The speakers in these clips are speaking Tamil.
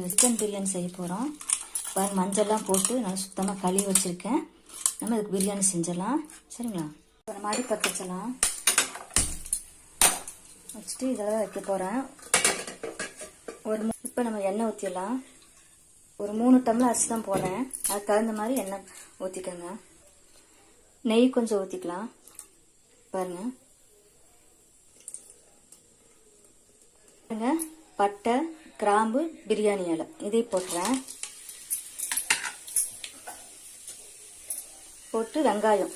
சிக்கன் பிரியாணி செய்ய போகிறோம். பாருங்கள், மஞ்சள்லாம் போட்டு நல்லா சுத்தமாக கழுவி வச்சுருக்கேன். நம்ம இதுக்கு பிரியாணி செஞ்சிடலாம். சரிங்களா? இப்போ நம்ம அடி பற்ற வச்சலாம். வச்சுட்டு இதில் தான் வைக்க போகிறேன். இப்போ நம்ம எண்ணெய் ஊற்றிடலாம். ஒரு 3 டம்ளர் அரிசி தான் போடுறேன். அதுக்கு தகுந்த மாதிரி எண்ணெய் ஊற்றிக்கோங்க. நெய் கொஞ்சம் ஊற்றிக்கலாம். பாருங்கள், பட்டை, கிராம்பு, பிரியாணி இலை இதை போட்டுறேன். போட்டு வெங்காயம்,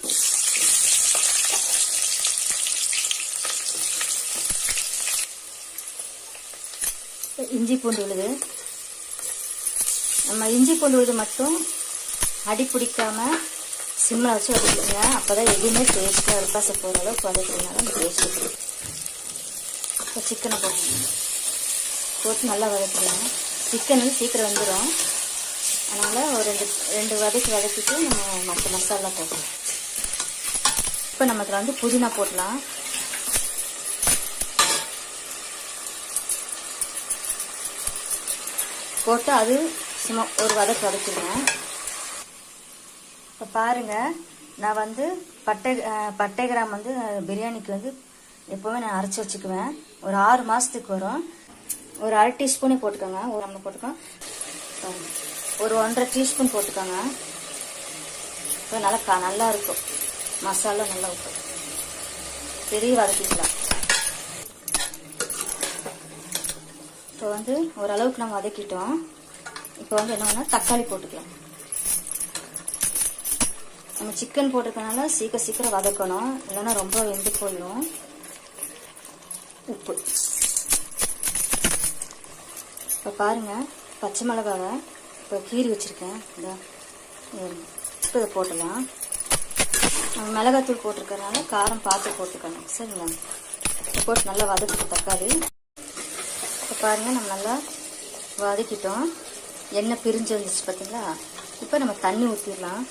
இஞ்சி பூண்டு விழுது. நம்ம இஞ்சி பூண்டு விழுது மட்டும் அடி பிடிக்காம சிம்மில் வச்சு வதக்கிடுங்க. அப்போ தான் எதுவுமே டேஸ்ட்டாக இருப்பாச போகிற அளவுக்கு வதக்கினாலும் டேஸ்ட் இருக்குது. இப்போ சிக்கனை போட்டு நல்லா வதக்கிடுங்க. சிக்கன் வந்து சீக்கிரம் வந்துடும். அதனால் ஒரு ரெண்டு வதக்கிட்டு நம்ம மற்ற மசாலா போட்டலாம். இப்போ நம்ம இதில் வந்து புதினா போடலாம். போட்டு அது சும்மா ஒரு வதக்கிடுவேன். இப்போ பாருங்கள், நான் வந்து பட்டை கிராம் வந்து பிரியாணிக்கு வந்து எப்போவுமே நான் அரைச்சி வச்சுக்குவேன். ஒரு 6 மாதத்துக்கு வரும். ஒரு 1/2 டீஸ்பூனே போட்டுக்கோங்க. நம்ம போட்டுக்கோங்க. ஒரு 1/2 டீஸ்பூன் போட்டுக்கோங்க. இப்போ நல்லா இருக்கும். மசாலா நல்லா இருக்கும். பெரிய வதக்கிக்கலாம். இப்போ வந்து ஓரளவுக்கு நம்ம வதக்கிட்டோம். இப்போ வந்து என்ன பண்ணால் தக்காளி போட்டுக்கலாம். நம்ம சிக்கன் போட்டிருக்கனால சீக்கிரம் வதக்கணும், இல்லைன்னா ரொம்ப வெந்து போயிடும். உப்பு. இப்போ பாருங்கள், பச்சை மிளகாவை இப்போ கீறி வச்சுருக்கேன். இப்போ இதை போட்டலாம். நம்ம மிளகாத்தூள் போட்டிருக்கறனால காரம் பார்த்து போட்டுக்கணும். சரிங்களா? போட்டு நல்லா வதக்கிட்டு தக்காளி. இப்போ பாருங்கள், நம்ம நல்லா வதக்கிட்டோம். எண்ணெய் பிரிஞ்சு வந்துச்சு பார்த்தீங்களா? இப்போ நம்ம தண்ணி ஊற்றிடலாம்.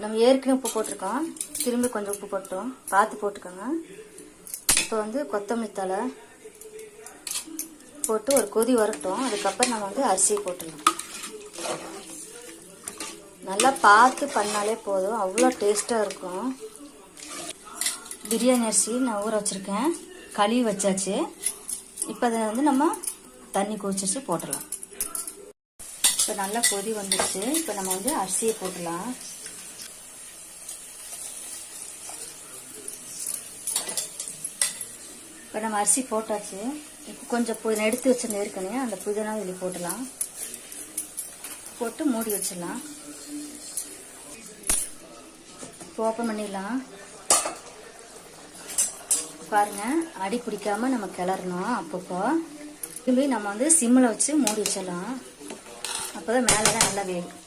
நம்ம ஏற்கனவே உப்பு போட்டிருக்கோம். திரும்பி கொஞ்சம் உப்பு போட்டோம். பார்த்து போட்டுக்கோங்க. இப்போ வந்து கொத்தமல்லி தழை போட்டு ஒரு கொதி வரட்டும். அதுக்கப்புறம் நம்ம வந்து அரிசியை போட்டுடலாம். நல்லா பார்த்து பண்ணாலே போதும், அவ்வளோ டேஸ்ட்டாக இருக்கும். பிரியாணி அரிசி நான் ஊற வச்சுருக்கேன். கழுவி வச்சாச்சு. இப்போ அதை வந்து நம்ம தண்ணி கொதிச்சு போட்டுடலாம். இப்போ நல்லா கொதி வந்துடுச்சு. இப்போ நம்ம வந்து அரிசியை போட்டுடலாம். இப்போ நம்ம அரிசி போட்டாச்சு. இப்போ கொஞ்சம் புதினா எடுத்து வச்சு ஏற்கனவே அந்த புதினா இதில் போட்டுடலாம். போட்டு மூடி வச்சிடலாம். இப்போ ஓப்பன் பண்ணிடலாம். பாருங்கள், அடி பிடிக்காம நம்ம கிளறணும். அப்பப்போ திரும்பி நம்ம வந்து சிம்மில் வச்சு மூடி வச்சிடலாம். அப்போ தான் மேலெலாம் நல்லா வேகும்.